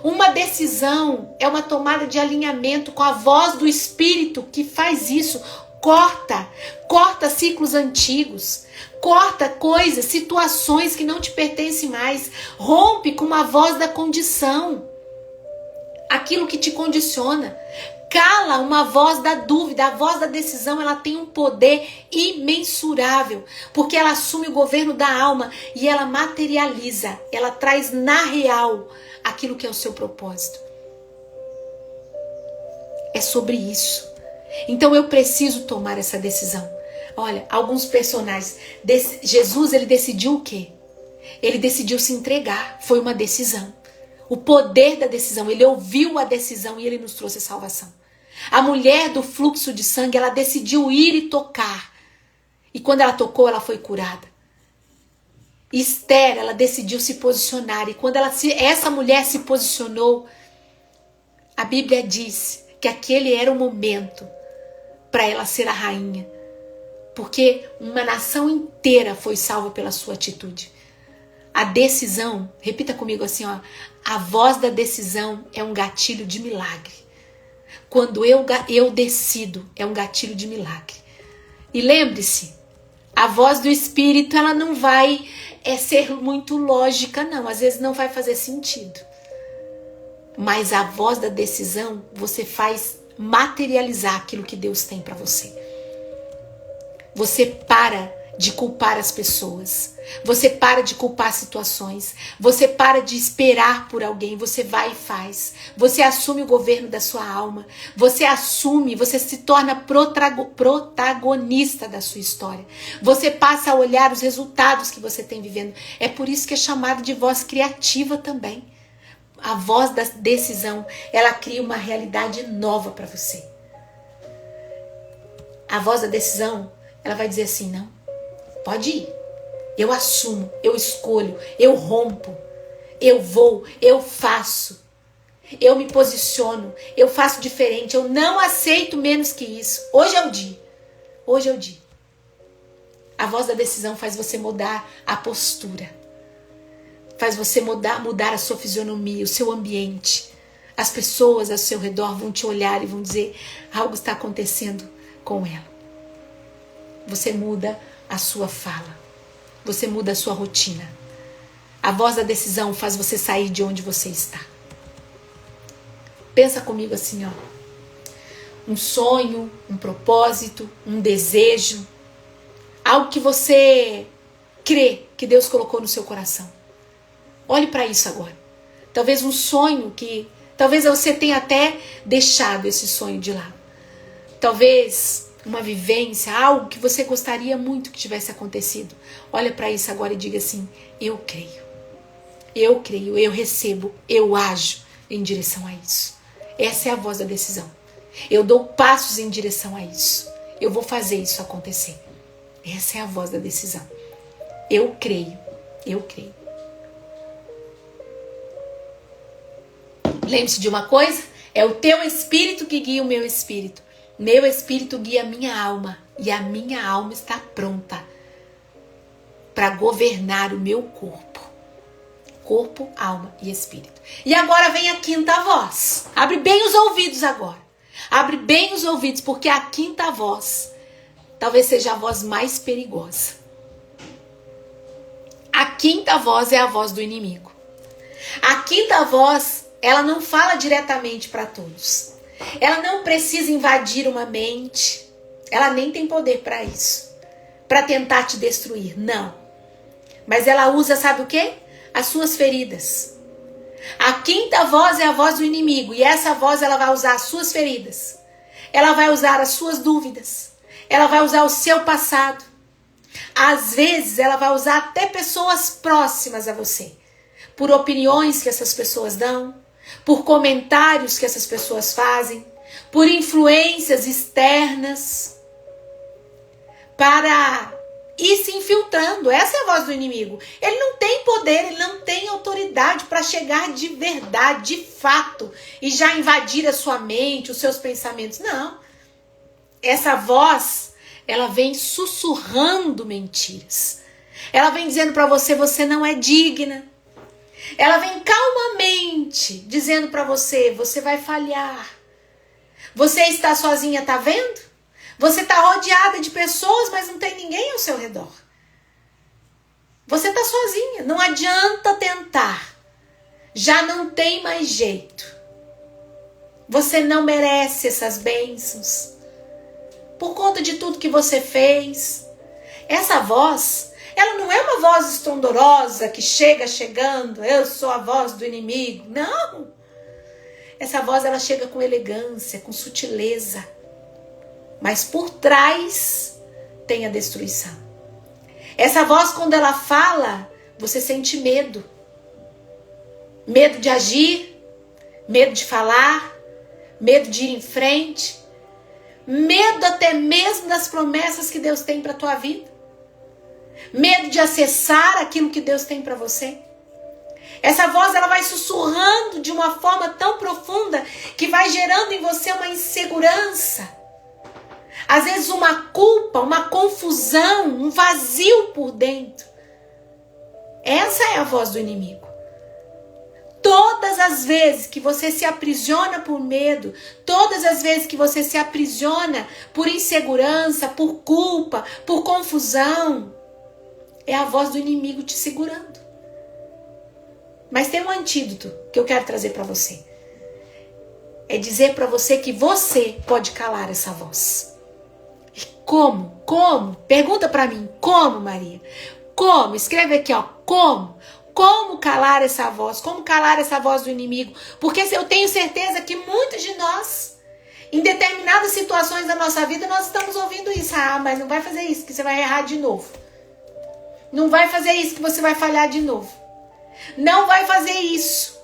Uma decisão é uma tomada de alinhamento com a voz do Espírito que faz isso. Corta ciclos antigos. Corta coisas, situações que não te pertencem mais. Rompe com uma voz da condição. Aquilo que te condiciona. Cala uma voz da dúvida. A voz da decisão, ela tem um poder imensurável, porque ela assume o governo da alma e ela materializa, ela traz na real aquilo que é o seu propósito. É sobre isso. Então eu preciso tomar essa decisão. Olha, alguns personagens, Jesus, ele decidiu o quê? Ele decidiu se entregar, foi uma decisão. O poder da decisão, ele ouviu a decisão e ele nos trouxe a salvação. A mulher do fluxo de sangue, ela decidiu ir e tocar. E quando ela tocou, ela foi curada. Esther, ela decidiu se posicionar. E quando essa mulher se posicionou, a Bíblia diz que aquele era o momento para ela ser a rainha. Porque uma nação inteira foi salva pela sua atitude. A decisão, repita comigo assim, ó, a voz da decisão é um gatilho de milagre. Quando eu decido, é um gatilho de milagre. E lembre-se, a voz do Espírito, ela não vai ser muito lógica, não. Às vezes não vai fazer sentido. Mas a voz da decisão, você faz materializar aquilo que Deus tem para você. Você para de culpar as pessoas. Você para de culpar situações. Você para de esperar por alguém. Você vai e faz. Você assume o governo da sua alma. Você assume, você se torna protagonista da sua história. Você passa a olhar os resultados que você tem vivendo. É por isso que é chamado de voz criativa também. A voz da decisão, ela cria uma realidade nova para você. A voz da decisão, ela vai dizer assim, não. Pode ir. Eu assumo, eu escolho, eu rompo, eu vou, eu faço. Eu me posiciono, eu faço diferente, eu não aceito menos que isso. Hoje é o dia. Hoje é o dia. A voz da decisão faz você mudar a postura. Faz você mudar a sua fisionomia, o seu ambiente. As pessoas ao seu redor vão te olhar e vão dizer, algo está acontecendo com ela. Você muda a sua fala. Você muda a sua rotina. A voz da decisão faz você sair de onde você está. Pensa comigo assim, ó. Um sonho, um propósito, um desejo. Algo que você crê que Deus colocou no seu coração. Olhe para isso agora. Talvez um sonho que... Talvez você tenha até deixado esse sonho de lado. Talvez uma vivência, algo que você gostaria muito que tivesse acontecido. Olha para isso agora e diga assim, eu creio, eu recebo, eu ajo em direção a isso. Essa é a voz da decisão. Eu dou passos em direção a isso. Eu vou fazer isso acontecer. Essa é a voz da decisão. Eu creio, eu creio. Lembre-se de uma coisa, é o teu espírito que guia o meu espírito. Meu espírito guia a minha alma e a minha alma está pronta para governar o meu corpo. Corpo, alma e espírito. E agora vem a quinta voz. Abre bem os ouvidos agora. Abre bem os ouvidos, porque a quinta voz talvez seja a voz mais perigosa. A quinta voz é a voz do inimigo. A quinta voz, ela não fala diretamente para todos. Ela não precisa invadir uma mente. Ela nem tem poder para isso. Para tentar te destruir, não. Mas ela usa, sabe o quê? As suas feridas. A quinta voz é a voz do inimigo. E essa voz, ela vai usar as suas feridas. Ela vai usar as suas dúvidas. Ela vai usar o seu passado. Às vezes, ela vai usar até pessoas próximas a você. Por opiniões que essas pessoas dão. Por comentários que essas pessoas fazem, por influências externas, para ir se infiltrando. Essa é a voz do inimigo. Ele não tem poder, ele não tem autoridade para chegar de verdade, de fato, e já invadir a sua mente, os seus pensamentos. Não. Essa voz, ela vem sussurrando mentiras. Ela vem dizendo para você, você não é digna. Ela vem calmamente dizendo para você, você vai falhar. Você está sozinha, tá vendo? Você está rodeada de pessoas, mas não tem ninguém ao seu redor. Você está sozinha, não adianta tentar. Já não tem mais jeito. Você não merece essas bênçãos. Por conta de tudo que você fez. Essa voz... ela não é uma voz estondorosa que chegando, eu sou a voz do inimigo. Não. Essa voz, ela chega com elegância, com sutileza. Mas por trás tem a destruição. Essa voz, quando ela fala, você sente medo. Medo de agir, medo de falar, medo de ir em frente. Medo até mesmo das promessas que Deus tem para a tua vida. Medo de acessar aquilo que Deus tem para você. Essa voz, ela vai sussurrando de uma forma tão profunda que vai gerando em você uma insegurança. Às vezes uma culpa, uma confusão, um vazio por dentro. Essa é a voz do inimigo. Todas as vezes que você se aprisiona por medo, todas as vezes que você se aprisiona por insegurança, por culpa, por confusão, é a voz do inimigo te segurando. Mas tem um antídoto que eu quero trazer para você. É dizer para você que você pode calar essa voz. E Como? Como? Pergunta para mim. Como, Maria? Como? Escreve aqui, ó. Como? Como calar essa voz? Como calar essa voz do inimigo? Porque eu tenho certeza que muitos de nós, em determinadas situações da nossa vida, nós estamos ouvindo isso. Ah, mas não vai fazer isso, que você vai errar de novo. Não vai fazer isso, que você vai falhar de novo. Não vai fazer isso.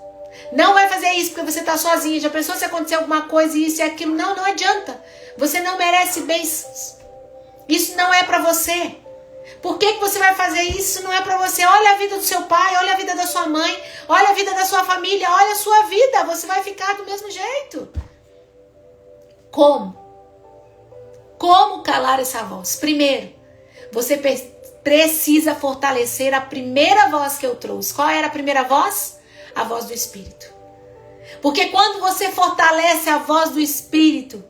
Não vai fazer isso, porque você está sozinha. Já pensou se acontecer alguma coisa, isso e aquilo? Não, não adianta. Você não merece bênçãos. Isso não é para você. Por que você vai fazer isso? Não é para você. Olha a vida do seu pai, olha a vida da sua mãe, olha a vida da sua família, olha a sua vida. Você vai ficar do mesmo jeito. Como? Como calar essa voz? Primeiro, você precisa fortalecer a primeira voz que eu trouxe. Qual era a primeira voz? A voz do Espírito. Porque quando você fortalece a voz do Espírito,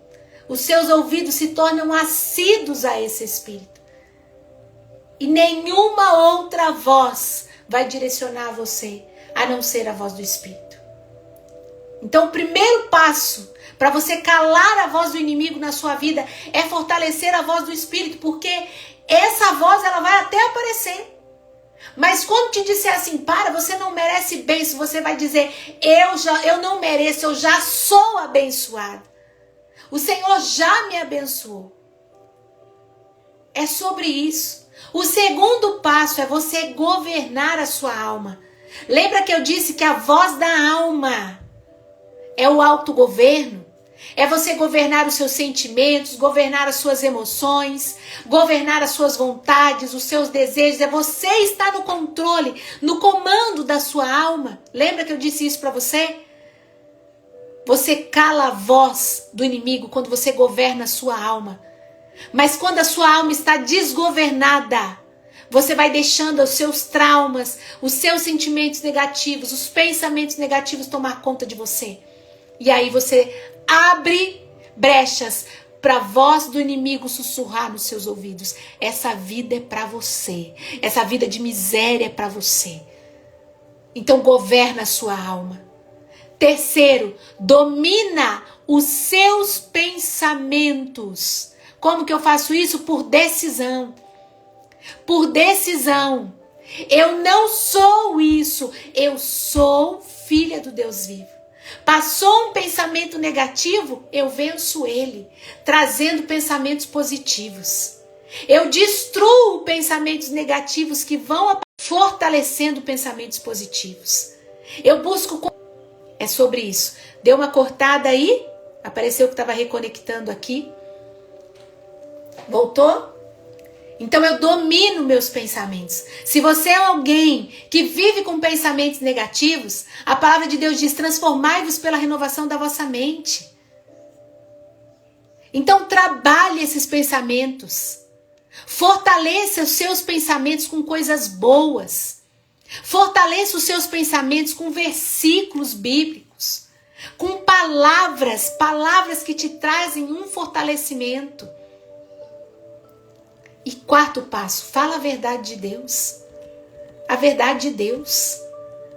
os seus ouvidos se tornam assíduos a esse Espírito. E nenhuma outra voz vai direcionar você, a não ser a voz do Espírito. Então, o primeiro passo para você calar a voz do inimigo na sua vida é fortalecer a voz do Espírito, porque essa voz ela vai até aparecer. Mas quando te disser assim, para, você não merece bênção, você vai dizer, eu não mereço, eu já sou abençoado. O Senhor já me abençoou. É sobre isso. O segundo passo é você governar a sua alma. Lembra que eu disse que a voz da alma é o autogoverno? É você governar os seus sentimentos, governar as suas emoções, governar as suas vontades, os seus desejos. É você estar no controle, no comando da sua alma. Lembra que eu disse isso para você? Você cala a voz do inimigo quando você governa a sua alma. Mas quando a sua alma está desgovernada, você vai deixando os seus traumas, os seus sentimentos negativos, os pensamentos negativos tomar conta de você. E aí você abre brechas para a voz do inimigo sussurrar nos seus ouvidos. Essa vida é para você. Essa vida de miséria é para você. Então governa a sua alma. Terceiro, domina os seus pensamentos. Como que eu faço isso? Por decisão. Por decisão. Eu não sou isso. Eu sou filha do Deus vivo. Passou um pensamento negativo, eu venço ele, trazendo pensamentos positivos. Eu destruo pensamentos negativos que vão fortalecendo pensamentos positivos. Eu busco... É sobre isso. Deu uma cortada aí? Apareceu que estava reconectando aqui. Voltou? Então eu domino meus pensamentos. Se você é alguém que vive com pensamentos negativos, a palavra de Deus diz, transformai-vos pela renovação da vossa mente. Então trabalhe esses pensamentos. Fortaleça os seus pensamentos com coisas boas. Fortaleça os seus pensamentos com versículos bíblicos. Com palavras que te trazem um fortalecimento. E quarto passo, fala a verdade de Deus. A verdade de Deus.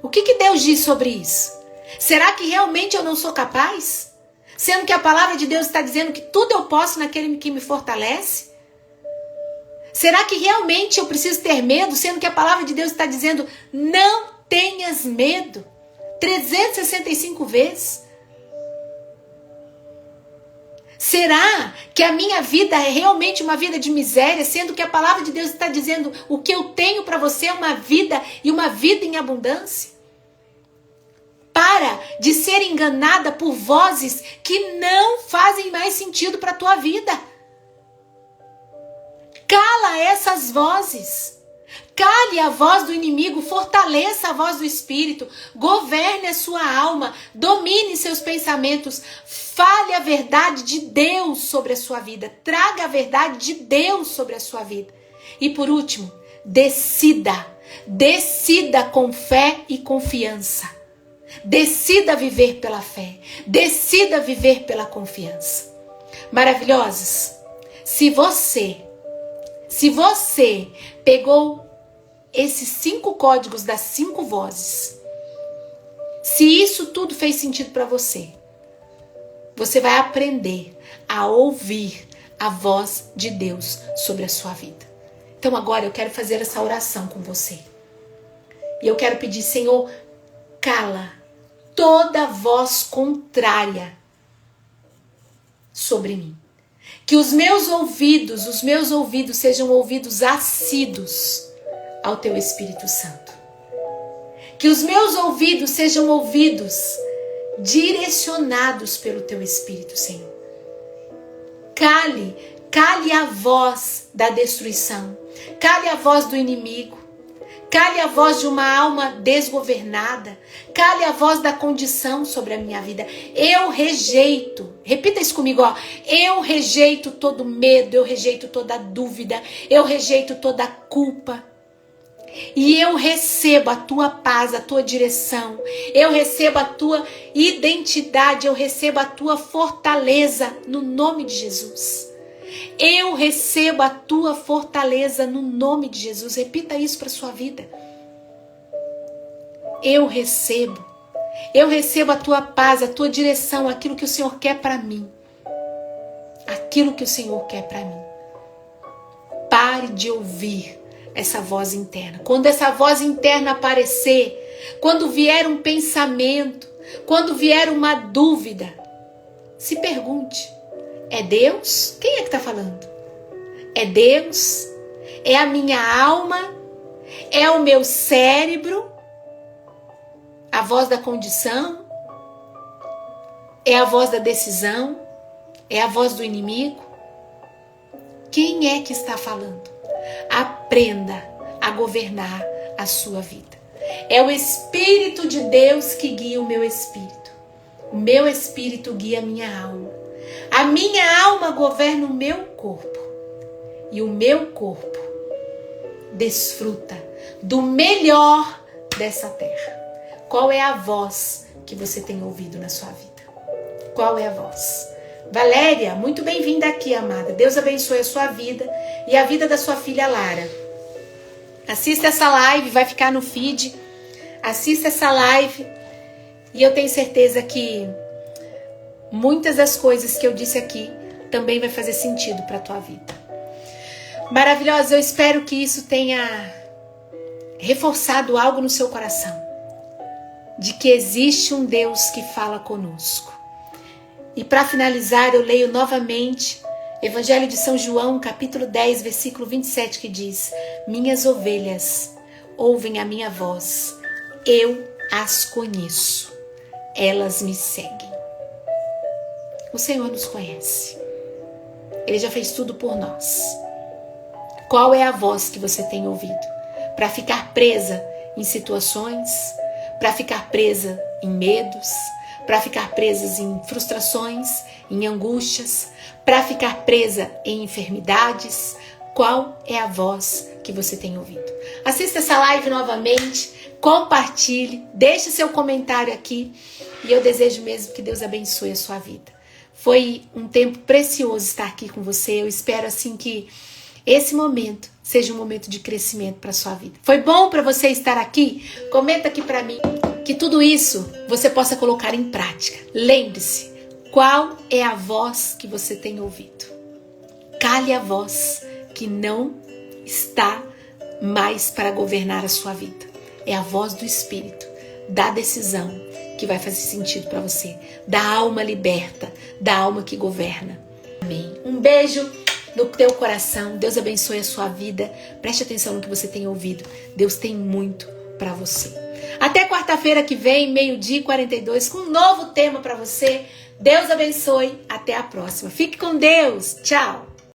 O que Deus diz sobre isso? Será que realmente eu não sou capaz? Sendo que a palavra de Deus está dizendo que tudo eu posso naquele que me fortalece? Será que realmente eu preciso ter medo? Sendo que a palavra de Deus está dizendo, não tenhas medo. 365 vezes. Será que a minha vida é realmente uma vida de miséria, sendo que a palavra de Deus está dizendo o que eu tenho para você é uma vida e uma vida em abundância? Para de ser enganada por vozes que não fazem mais sentido para a tua vida. Cala essas vozes. Cale a voz do inimigo, fortaleça a voz do Espírito, governe a sua alma, domine seus pensamentos, fale a verdade de Deus sobre a sua vida, traga a verdade de Deus sobre a sua vida. E por último, decida com fé e confiança. Decida viver pela fé, decida viver pela confiança. Maravilhosas, se você pegou esses 5 códigos das 5 vozes, se isso tudo fez sentido para você, você vai aprender a ouvir a voz de Deus sobre a sua vida. Então agora eu quero fazer essa oração com você. E eu quero pedir, Senhor, cala toda voz contrária sobre mim. Que os meus ouvidos sejam ouvidos assíduos ao Teu Espírito Santo. Que os meus ouvidos sejam ouvidos direcionados pelo Teu Espírito, Senhor. Cale a voz da destruição. Cale a voz do inimigo. Cale a voz de uma alma desgovernada. Cale a voz da condição sobre a minha vida. Eu rejeito, repita isso comigo, ó. Eu rejeito todo medo, eu rejeito toda dúvida, eu rejeito toda culpa. E eu recebo a tua paz, a tua direção. Eu recebo a tua identidade, eu recebo a tua fortaleza no nome de Jesus. Eu recebo a tua fortaleza no nome de Jesus. Repita isso para a sua vida. Eu recebo a tua paz, a tua direção, aquilo que o Senhor quer para mim. Aquilo que o Senhor quer para mim. Pare de ouvir essa voz interna. Quando essa voz interna aparecer, quando vier um pensamento, quando vier uma dúvida, se pergunte: é Deus? Quem é que está falando? É Deus? É a minha alma? É o meu cérebro? A voz da condição? É a voz da decisão? É a voz do inimigo? Quem é que está falando? Aprenda a governar a sua vida. É o Espírito de Deus que guia o meu espírito. O meu espírito guia a minha alma. A minha alma governa o meu corpo. E o meu corpo desfruta do melhor dessa terra. Qual é a voz que você tem ouvido na sua vida? Qual é a voz? Valéria, muito bem-vinda aqui, amada. Deus abençoe a sua vida e a vida da sua filha Lara. Assista essa live, vai ficar no feed. Assista essa live e eu tenho certeza que muitas das coisas que eu disse aqui também vai fazer sentido para a tua vida. Maravilhosa, eu espero que isso tenha reforçado algo no seu coração. De que existe um Deus que fala conosco. E para finalizar, eu leio novamente Evangelho de São João, capítulo 10, versículo 27, que diz: minhas ovelhas ouvem a minha voz, eu as conheço, elas me seguem. O Senhor nos conhece. Ele já fez tudo por nós. Qual é a voz que você tem ouvido? Para ficar presa em situações, para ficar presa em medos, para ficar presa em frustrações, em angústias, para ficar presa em enfermidades? Qual é a voz que você tem ouvido? Assista essa live novamente, compartilhe, deixe seu comentário aqui e eu desejo mesmo que Deus abençoe a sua vida. Foi um tempo precioso estar aqui com você. Eu espero assim que esse momento seja um momento de crescimento para a sua vida. Foi bom para você estar aqui? Comenta aqui para mim que tudo isso você possa colocar em prática. Lembre-se, qual é a voz que você tem ouvido? Cale a voz que não está mais para governar a sua vida. É a voz do Espírito, da decisão, que vai fazer sentido para você, da alma liberta, da alma que governa. Amém. Um beijo no teu coração. Deus abençoe a sua vida. Preste atenção no que você tem ouvido. Deus tem muito para você. Até quarta-feira que vem, 12h42, com um novo tema para você. Deus abençoe. Até a próxima. Fique com Deus. Tchau.